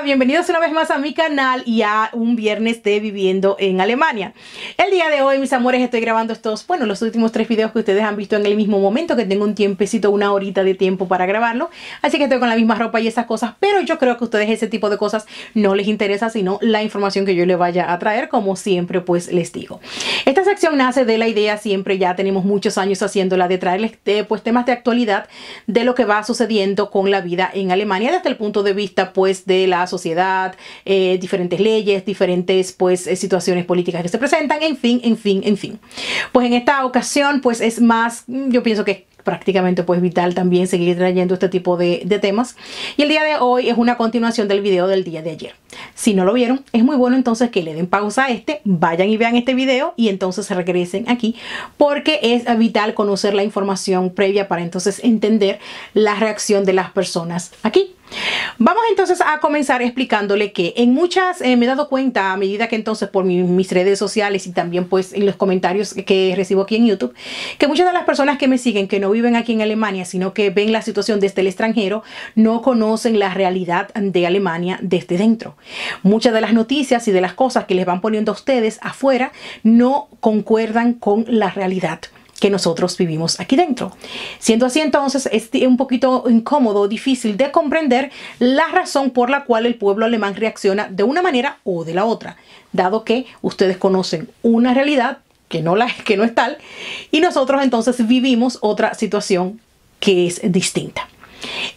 bienvenidos una vez más a mi canal y a un viernes de Viviendo en Alemania. El día de hoy, mis amores, estoy grabando los últimos 3 videos que ustedes han visto en el mismo momento, que tengo un tiempecito, una horita de tiempo para grabarlo. Así que estoy con la misma ropa y esas cosas, pero yo creo que a ustedes ese tipo de cosas no les interesa, sino la información que yo les vaya a traer, como siempre pues les digo. Esta sección nace de la idea, siempre ya tenemos muchos años haciéndola, de traerles pues temas de actualidad de lo que va sucediendo con la vida en Alemania desde el punto de vista pues de la sociedad, diferentes leyes, diferentes pues situaciones políticas que se presentan, en fin. Pues en esta ocasión pues es más, yo pienso que es prácticamente pues vital también seguir trayendo este tipo de temas, y el día de hoy es una continuación del video del día de ayer. Si no lo vieron, es muy bueno entonces que le den pausa a vayan y vean este video y entonces regresen aquí, porque es vital conocer la información previa para entonces entender la reacción de las personas aquí. Vamos entonces a comenzar explicándole que en muchas me he dado cuenta a medida que entonces por mis redes sociales y también pues en los comentarios que recibo aquí en YouTube, que muchas de las personas que me siguen, que no viven aquí en Alemania, sino que ven la situación desde el extranjero, no conocen la realidad de Alemania desde dentro. Muchas de las noticias y de las cosas que les van poniendo a ustedes afuera no concuerdan con la realidad que nosotros vivimos aquí dentro. Siendo así, entonces es un poquito incómodo, difícil de comprender la razón por la cual el pueblo alemán reacciona de una manera o de la otra, dado que ustedes conocen una realidad que no es tal, y nosotros entonces vivimos otra situación que es distinta.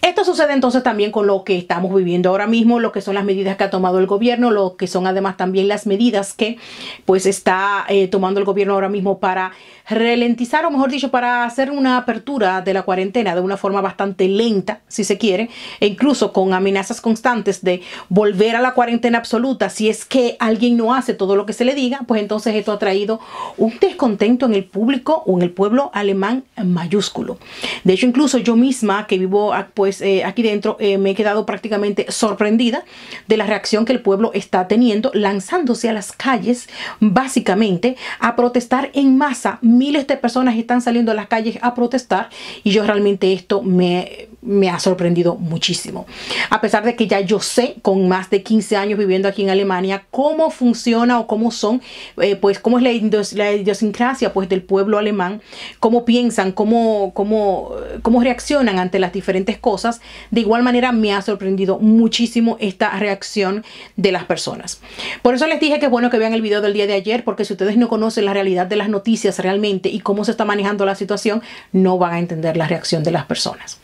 Esto sucede entonces también con lo que estamos viviendo ahora mismo, lo que son las medidas que ha tomado el gobierno, lo que son además también las medidas que pues está tomando el gobierno ahora mismo para ralentizar, o mejor dicho, para hacer una apertura de la cuarentena de una forma bastante lenta, si se quiere, e incluso con amenazas constantes de volver a la cuarentena absoluta si es que alguien no hace todo lo que se le diga. Pues entonces esto ha traído un descontento en el público o en el pueblo alemán mayúsculo. De hecho, incluso yo misma que vivo pues aquí dentro me he quedado prácticamente sorprendida de la reacción que el pueblo está teniendo, lanzándose a las calles básicamente a protestar en masa. Miles de personas están saliendo a las calles a protestar, y yo realmente esto me ha sorprendido muchísimo. A pesar de que ya yo sé, con más de 15 años viviendo aquí en Alemania, cómo funciona o cómo son, pues cómo es la idiosincrasia pues del pueblo alemán, cómo piensan, cómo reaccionan ante las diferentes cosas. De igual manera me ha sorprendido muchísimo esta reacción de las personas. Por eso les dije que es bueno que vean el video del día de ayer, porque si ustedes no conocen la realidad de las noticias realmente y cómo se está manejando la situación, no van a entender la reacción de las personas.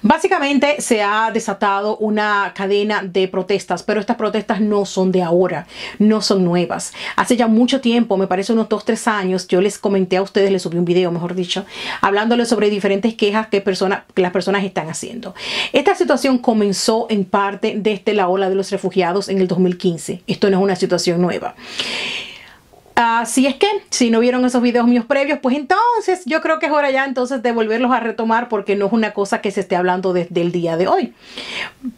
Básicamente se ha desatado una cadena de protestas, pero estas protestas no son de ahora, no son nuevas. Hace ya mucho tiempo, me parece unos 2-3 años, yo les comenté a ustedes, les subí un video, mejor dicho, hablándoles sobre diferentes quejas que las personas están haciendo. Esta situación comenzó en parte desde la ola de los refugiados en el 2015. Esto no es una situación nueva. Así es que si no vieron esos videos míos previos, pues entonces yo creo que es hora ya entonces de volverlos a retomar, porque no es una cosa que se esté hablando desde el día de hoy.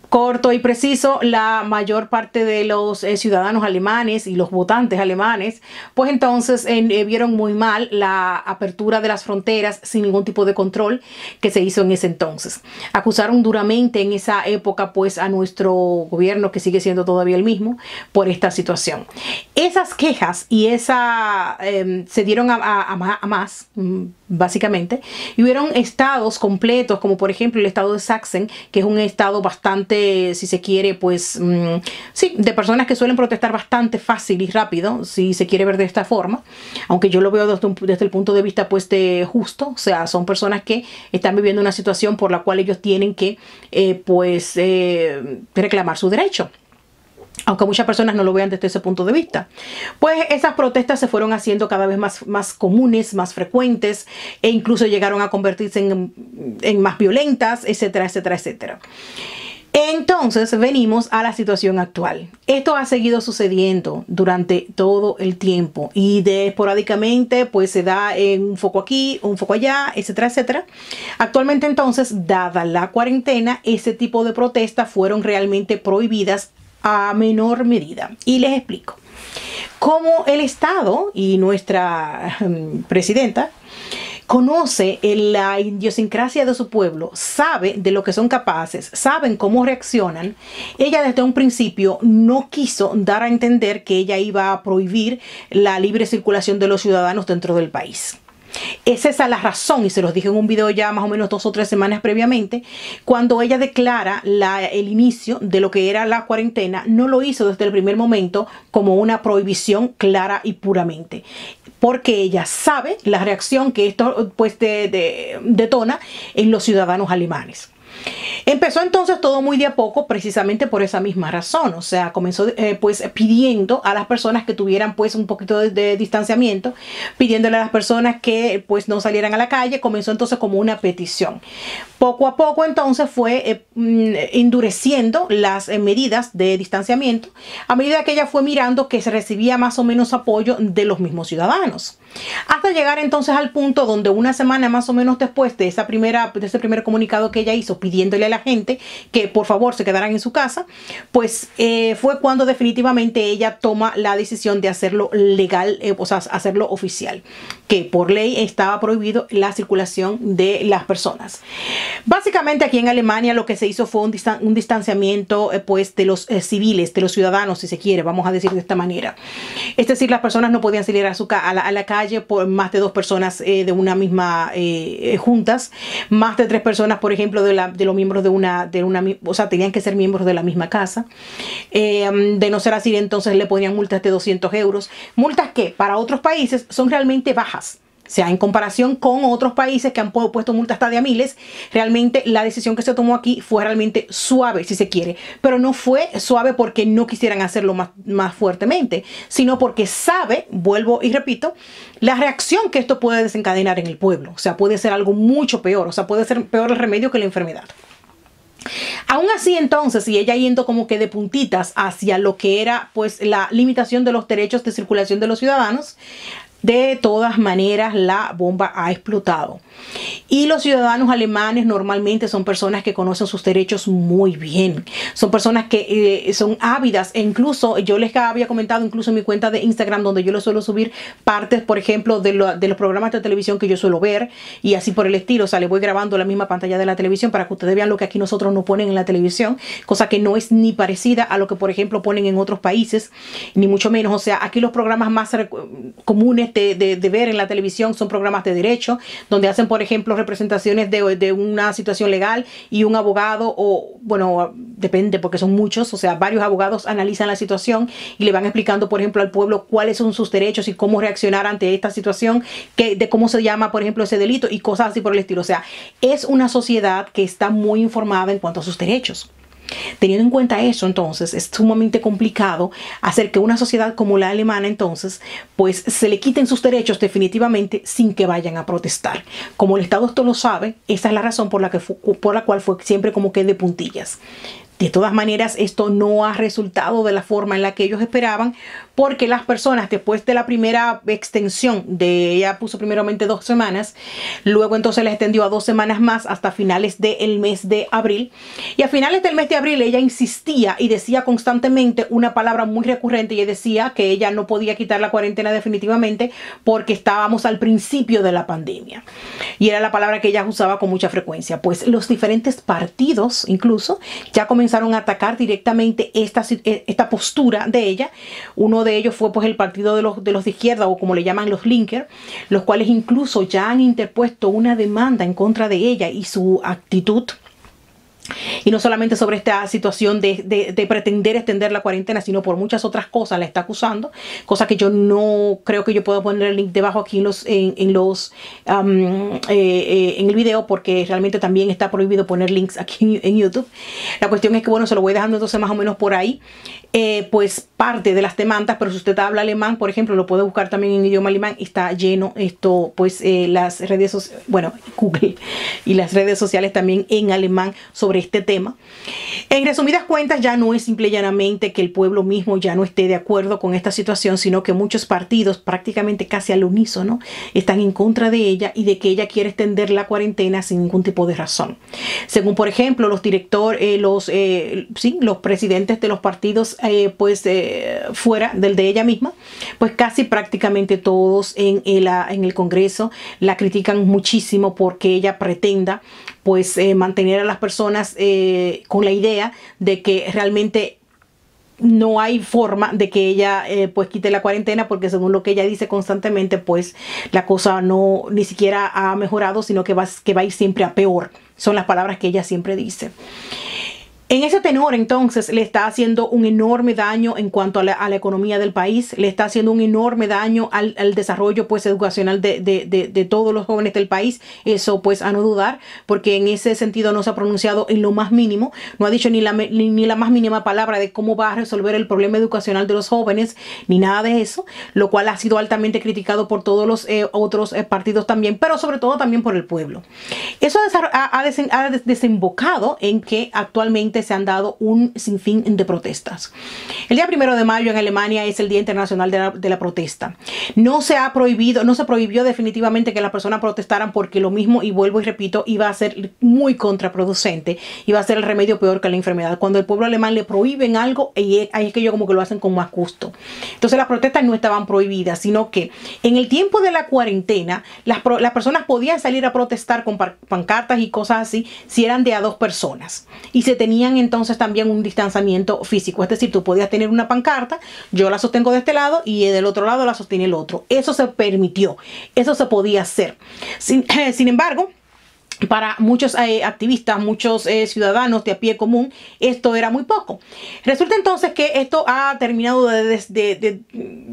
Corto y preciso, la mayor parte de los ciudadanos alemanes y los votantes alemanes, pues entonces vieron muy mal la apertura de las fronteras sin ningún tipo de control que se hizo en ese entonces. Acusaron duramente en esa época pues a nuestro gobierno, que sigue siendo todavía el mismo, por esta situación. Esas quejas y se dieron a más, básicamente, y hubieron estados completos, como por ejemplo el estado de Sachsen, que es un estado bastante, si se quiere, pues sí, de personas que suelen protestar bastante fácil y rápido, si se quiere ver de esta forma, aunque yo lo veo desde el punto de vista pues de justo, o sea, son personas que están viviendo una situación por la cual ellos tienen que reclamar su derecho, aunque muchas personas no lo vean desde ese punto de vista. Pues esas protestas se fueron haciendo cada vez más comunes, más frecuentes, e incluso llegaron a convertirse en más violentas, etcétera, etcétera, etcétera. Entonces venimos a la situación actual. Esto ha seguido sucediendo durante todo el tiempo, y esporádicamente pues se da un foco aquí, un foco allá, etcétera, etcétera. Actualmente entonces, dada la cuarentena, ese tipo de protestas fueron realmente prohibidas a menor medida. Y les explico. Como el Estado y nuestra presidenta conoce la idiosincrasia de su pueblo, sabe de lo que son capaces, saben cómo reaccionan, ella desde un principio no quiso dar a entender que ella iba a prohibir la libre circulación de los ciudadanos dentro del país. Es esa la razón, y se los dije en un video ya más o menos 2 o 3 semanas previamente, cuando ella declara el inicio de lo que era la cuarentena, no lo hizo desde el primer momento como una prohibición clara y puramente, porque ella sabe la reacción que esto pues detona en los ciudadanos alemanes. Empezó entonces todo muy de a poco, precisamente por esa misma razón. O sea, comenzó pues pidiendo a las personas que tuvieran pues un poquito de distanciamiento, pidiéndole a las personas que pues no salieran a la calle. Comenzó entonces como una petición. Poco a poco entonces fue endureciendo las medidas de distanciamiento a medida que ella fue mirando que se recibía más o menos apoyo de los mismos ciudadanos. Hasta llegar entonces al punto donde una semana más o menos después de ese primer comunicado que ella hizo pidiéndole a la gente que por favor se quedaran en su casa, pues fue cuando definitivamente ella toma la decisión de hacerlo legal, o sea, hacerlo oficial, que por ley estaba prohibido la circulación de las personas. Básicamente aquí en Alemania lo que se hizo fue un distanciamiento pues de los civiles, de los ciudadanos, si se quiere, vamos a decir de esta manera. Es decir, las personas no podían salir a la calle por más de 2 personas de una misma juntas, más de 3 personas, por ejemplo, de los miembros de una, o sea, tenían que ser miembros de la misma casa. De no ser así, entonces le ponían multas de 200 euros. Multas que para otros países son realmente bajas. O sea, en comparación con otros países que han puesto multas hasta de a miles, realmente la decisión que se tomó aquí fue realmente suave, si se quiere. Pero no fue suave porque no quisieran hacerlo más fuertemente, sino porque sabe, vuelvo y repito, la reacción que esto puede desencadenar en el pueblo. O sea, puede ser algo mucho peor. O sea, puede ser peor el remedio que la enfermedad. Aún así, entonces, y ella yendo como que de puntitas hacia lo que era pues la limitación de los derechos de circulación de los ciudadanos, de todas maneras la bomba ha explotado. Y los ciudadanos alemanes normalmente son personas que conocen sus derechos muy bien. Son personas que son ávidas. E incluso yo les había comentado incluso en mi cuenta de Instagram, donde yo les suelo subir partes, por ejemplo, de los programas de televisión que yo suelo ver y así por el estilo. O sea, les voy grabando la misma pantalla de la televisión para que ustedes vean lo que aquí nosotros nos ponen en la televisión, cosa que no es ni parecida a lo que, por ejemplo, ponen en otros países, ni mucho menos. O sea, aquí los programas más comunes de ver en la televisión son programas de derecho, donde hacen, por ejemplo, representaciones de una situación legal y un abogado, o bueno, depende porque son muchos, o sea, varios abogados analizan la situación y le van explicando, por ejemplo, al pueblo cuáles son sus derechos y cómo reaccionar ante esta situación, de cómo se llama, por ejemplo, ese delito y cosas así por el estilo. O sea, es una sociedad que está muy informada en cuanto a sus derechos. Teniendo en cuenta eso, entonces es sumamente complicado hacer que una sociedad como la alemana entonces pues se le quiten sus derechos definitivamente sin que vayan a protestar. Como el Estado esto lo sabe, esa es la razón por la cual fue siempre como que de puntillas. De todas maneras, esto no ha resultado de la forma en la que ellos esperaban, porque las personas, después de la primera extensión ella puso primeramente 2 semanas, luego entonces la extendió a 2 semanas más hasta finales del mes de abril. Y a finales del mes de abril ella insistía y decía constantemente una palabra muy recurrente, y ella decía que ella no podía quitar la cuarentena definitivamente porque estábamos al principio de la pandemia. Y era la palabra que ella usaba con mucha frecuencia. Pues los diferentes partidos incluso ya comenzaron a atacar directamente esta postura de ella. Uno de ellos fue pues el partido de los de izquierda, o como le llaman los Linker, los cuales incluso ya han interpuesto una demanda en contra de ella y su actitud. Y no solamente sobre esta situación de pretender extender la cuarentena, sino por muchas otras cosas la está acusando, cosa que yo no creo que yo pueda poner el link debajo aquí en el video, porque realmente también está prohibido poner links aquí en YouTube. La cuestión es que, bueno, se lo voy dejando entonces más o menos por ahí, pues parte de las demandas. Pero si usted habla alemán, por ejemplo, lo puede buscar también en idioma alemán, está lleno pues las redes sociales, bueno, Google y las redes sociales también en alemán sobre sobre este tema. En resumidas cuentas, ya no es simple y llanamente que el pueblo mismo ya no esté de acuerdo con esta situación, sino que muchos partidos, prácticamente casi al unísono, están en contra de ella y de que ella quiere extender la cuarentena sin ningún tipo de razón. Según, por ejemplo, los directores, los presidentes de los partidos, fuera del de ella misma, pues casi prácticamente todos en el Congreso la critican muchísimo porque ella pretenda pues mantener a las personas con la idea de que realmente no hay forma de que ella pues quite la cuarentena, porque según lo que ella dice constantemente, pues la cosa no ni siquiera ha mejorado, sino que va a ir siempre a peor. Son las palabras que ella siempre dice. En ese tenor, entonces, le está haciendo un enorme daño en cuanto a la economía del país, le está haciendo un enorme daño al desarrollo pues educacional de todos los jóvenes del país. Eso pues a no dudar, porque en ese sentido no se ha pronunciado en lo más mínimo, no ha dicho ni la más mínima palabra de cómo va a resolver el problema educacional de los jóvenes, ni nada de eso, lo cual ha sido altamente criticado por todos los otros partidos también, pero sobre todo también por el pueblo. Eso ha desembocado en que actualmente se han dado un sinfín de protestas. El día 1 de mayo en Alemania es el Día Internacional de la Protesta. No se prohibió definitivamente que las personas protestaran, porque lo mismo, y vuelvo y repito, iba a ser muy contraproducente, iba a ser el remedio peor que la enfermedad. Cuando el pueblo alemán le prohíben algo, ahí es que ellos como que lo hacen con más gusto. Entonces las protestas no estaban prohibidas, sino que en el tiempo de la cuarentena las personas podían salir a protestar con pancartas y cosas así si eran de a 2 personas y se tenían entonces también un distanciamiento físico. Es decir, tú podías tener una pancarta, yo la sostengo de este lado y del otro lado la sostiene el otro. Eso se permitió, eso se podía hacer. Sin embargo, para muchos activistas, muchos ciudadanos de a pie común, esto era muy poco. Resulta entonces que esto ha terminado de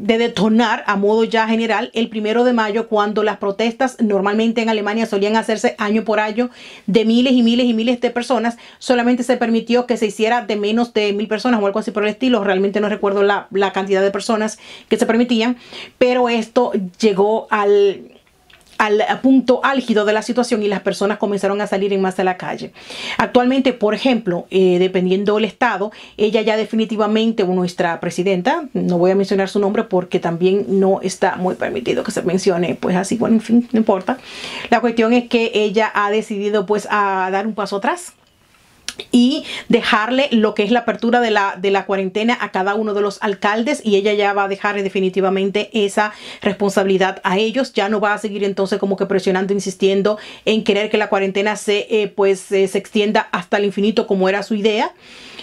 detonar a modo ya general el 1 de mayo, cuando las protestas normalmente en Alemania solían hacerse año por año de miles y miles y miles de personas. Solamente se permitió que se hiciera de menos de 1000 personas o algo así por el estilo. Realmente no recuerdo la cantidad de personas que se permitían, pero esto llegó al punto álgido de la situación y las personas comenzaron a salir en masa a la calle. Actualmente, por ejemplo, dependiendo del estado, ella ya definitivamente, nuestra presidenta, no voy a mencionar su nombre porque también no está muy permitido que se mencione, pues así, bueno, en fin, no importa. La cuestión es que ella ha decidido pues a dar un paso atrás y dejarle lo que es la apertura de la cuarentena a cada uno de los alcaldes, y ella ya va a dejar definitivamente esa responsabilidad a ellos. Ya no va a seguir entonces como que presionando, insistiendo en querer que la cuarentena se extienda hasta el infinito como era su idea,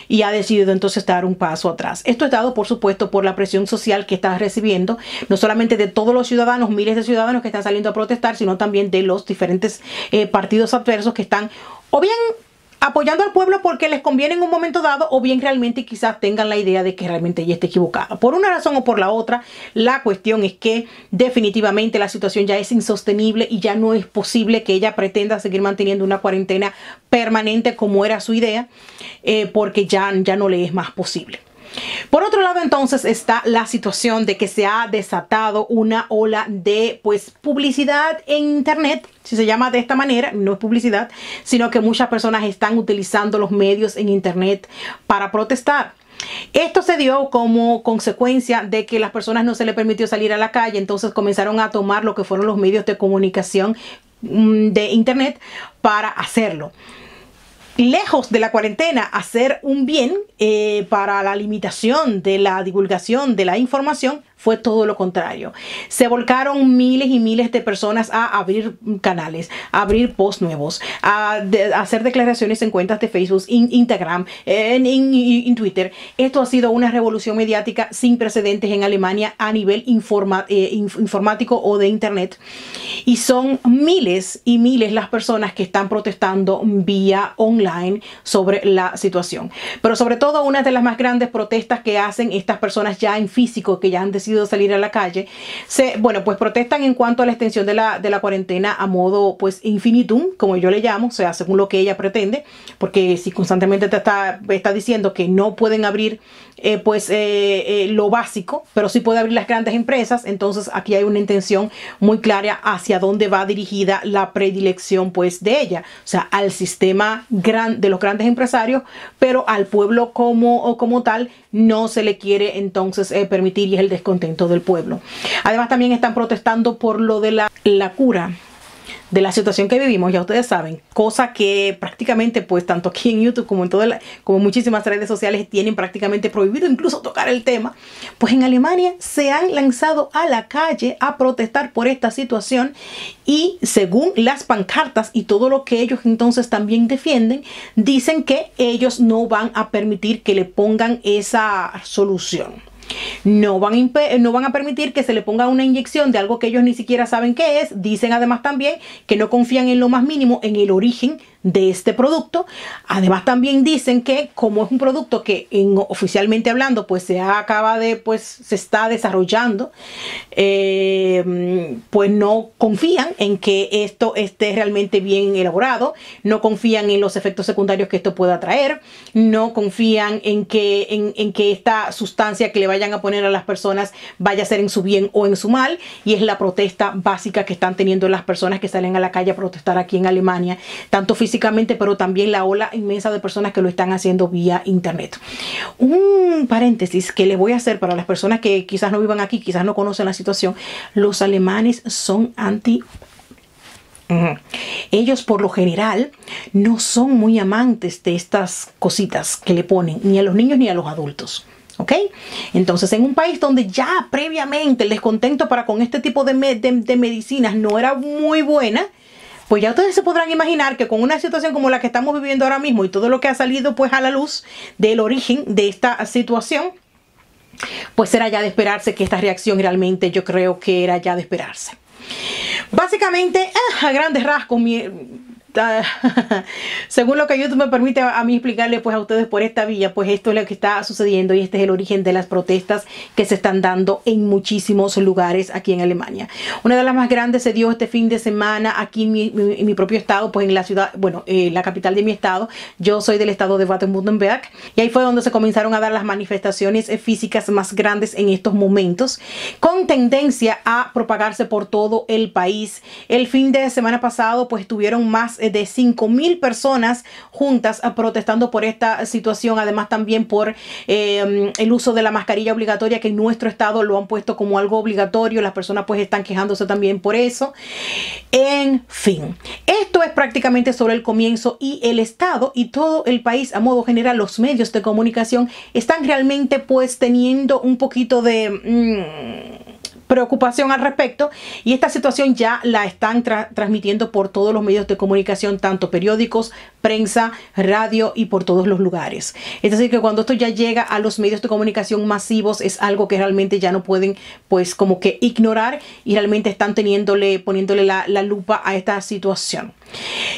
y ha decidido entonces dar un paso atrás. Esto es dado, por supuesto, por la presión social que está recibiendo, no solamente de todos los ciudadanos, miles de ciudadanos que están saliendo a protestar, sino también de los diferentes partidos adversos que están o bien apoyando al pueblo porque les conviene en un momento dado, o bien realmente quizás tengan la idea de que realmente ella está equivocada. Por una razón o por la otra, la cuestión es que definitivamente la situación ya es insostenible y ya no es posible que ella pretenda seguir manteniendo una cuarentena permanente como era su idea, porque ya no le es más posible. Por otro lado, entonces, está la situación de que se ha desatado una ola de publicidad en internet. Si se llama de esta manera, no es publicidad, sino que muchas personas están utilizando los medios en internet para protestar. Esto se dio como consecuencia de que las personas no se les permitió salir a la calle, entonces comenzaron a tomar lo que fueron los medios de comunicación de internet para hacerlo. Lejos de la cuarentena hacer un bien para la limitación de la divulgación de la información, fue todo lo contrario. Se volcaron miles y miles de personas a abrir canales, a abrir posts nuevos, a hacer declaraciones en cuentas de Facebook, Instagram, en Twitter. Esto ha sido una revolución mediática sin precedentes en Alemania a nivel informático o de internet. Y son miles y miles las personas que están protestando vía online sobre la situación. Pero sobre todo, una de las más grandes protestas que hacen estas personas ya en físico, que ya han decidido decidido salir a la calle, bueno, pues protestan en cuanto a la extensión de la cuarentena a modo pues infinitum, como yo le llamo, o sea, según lo que ella pretende, porque si constantemente te está diciendo que no pueden abrir lo básico, pero sí puede abrir las grandes empresas, entonces aquí hay una intención muy clara hacia dónde va dirigida la predilección pues de ella, o sea, al sistema de los grandes empresarios, pero al pueblo como tal no se le quiere entonces permitir, y es el descontento del pueblo. Además también están protestando por lo de la cura de la situación que vivimos, ya ustedes saben, cosa que prácticamente pues tanto aquí en YouTube como en como muchísimas redes sociales tienen prácticamente prohibido incluso tocar el tema. Pues en Alemania se han lanzado a la calle a protestar por esta situación, y según las pancartas y todo lo que ellos entonces también defienden, dicen que ellos no van a permitir que le pongan esa solución. No van a permitir que se le ponga una inyección de algo que ellos ni siquiera saben qué es. Dicen además también que no confían en lo más mínimo en el origen de este producto. Además también dicen que como es un producto que oficialmente hablando pues se está desarrollando, pues no confían en que esto esté realmente bien elaborado, no confían en los efectos secundarios que esto pueda traer, no confían en que esta sustancia que le vayan a poner a las personas vaya a ser en su bien o en su mal, y es la protesta básica que están teniendo las personas que salen a la calle a protestar aquí en Alemania, tanto físicamente, pero también la ola inmensa de personas que lo están haciendo vía internet. Un paréntesis que le voy a hacer para las personas que quizás no vivan aquí, quizás no conocen la situación: los alemanes son ellos por lo general no son muy amantes de estas cositas que le ponen ni a los niños ni a los adultos. ¿Ok? Entonces, en un país donde ya previamente el descontento para con este tipo de medicinas no era muy buena, pues ya ustedes se podrán imaginar que con una situación como la que estamos viviendo ahora mismo y todo lo que ha salido pues a la luz del origen de esta situación, pues era ya de esperarse que esta reacción realmente, yo creo que era ya de esperarse. Básicamente, a grandes rasgos, según lo que YouTube me permite a mí explicarle pues a ustedes por esta vía, pues esto es lo que está sucediendo, y este es el origen de las protestas que se están dando en muchísimos lugares aquí en Alemania. Una de las más grandes se dio este fin de semana aquí en mi propio estado, pues en la ciudad, bueno, la capital de mi estado. Yo soy del estado de Baden-Württemberg, y ahí fue donde se comenzaron a dar las manifestaciones físicas más grandes en estos momentos, con tendencia a propagarse por todo el país. El fin de semana pasado pues tuvieron más de 5.000 personas juntas protestando por esta situación. Además también por el uso de la mascarilla obligatoria, que en nuestro estado lo han puesto como algo obligatorio. Las personas pues están quejándose también por eso. En fin, esto es prácticamente sobre el comienzo, y el estado y todo el país a modo general, los medios de comunicación están realmente pues teniendo un poquito de preocupación al respecto, y esta situación ya la están transmitiendo por todos los medios de comunicación, tanto periódicos, prensa, radio y por todos los lugares. Es decir, que cuando esto ya llega a los medios de comunicación masivos es algo que realmente ya no pueden pues como que ignorar, y realmente están poniéndole la lupa a esta situación.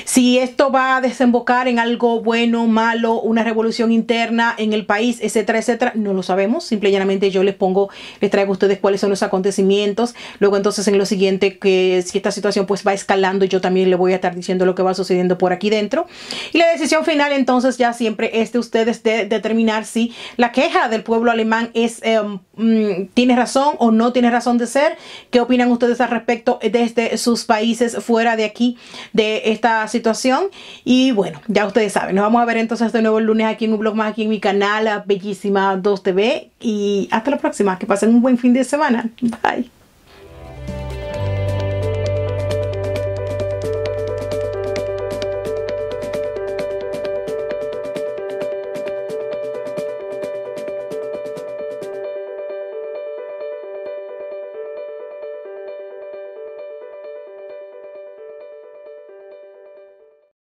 Si esto va a desembocar en algo bueno, malo, una revolución interna en el país, etcétera, etcétera, no lo sabemos. Simple y llanamente yo les traigo a ustedes cuáles son los acontecimientos. Luego entonces en lo siguiente, que si esta situación pues va escalando, yo también le voy a estar diciendo lo que va sucediendo por aquí dentro. Y la decisión final entonces ya siempre es de ustedes de determinar si la queja del pueblo alemán tiene razón o no tiene razón de ser. ¿Qué opinan ustedes al respecto desde sus países fuera de aquí, de esta situación? Y bueno, ya ustedes saben, nos vamos a ver entonces de nuevo el lunes aquí en un vlog más, aquí en mi canal Bellísima 2 TV, y hasta la próxima. Que pasen un buen fin de semana. Bye.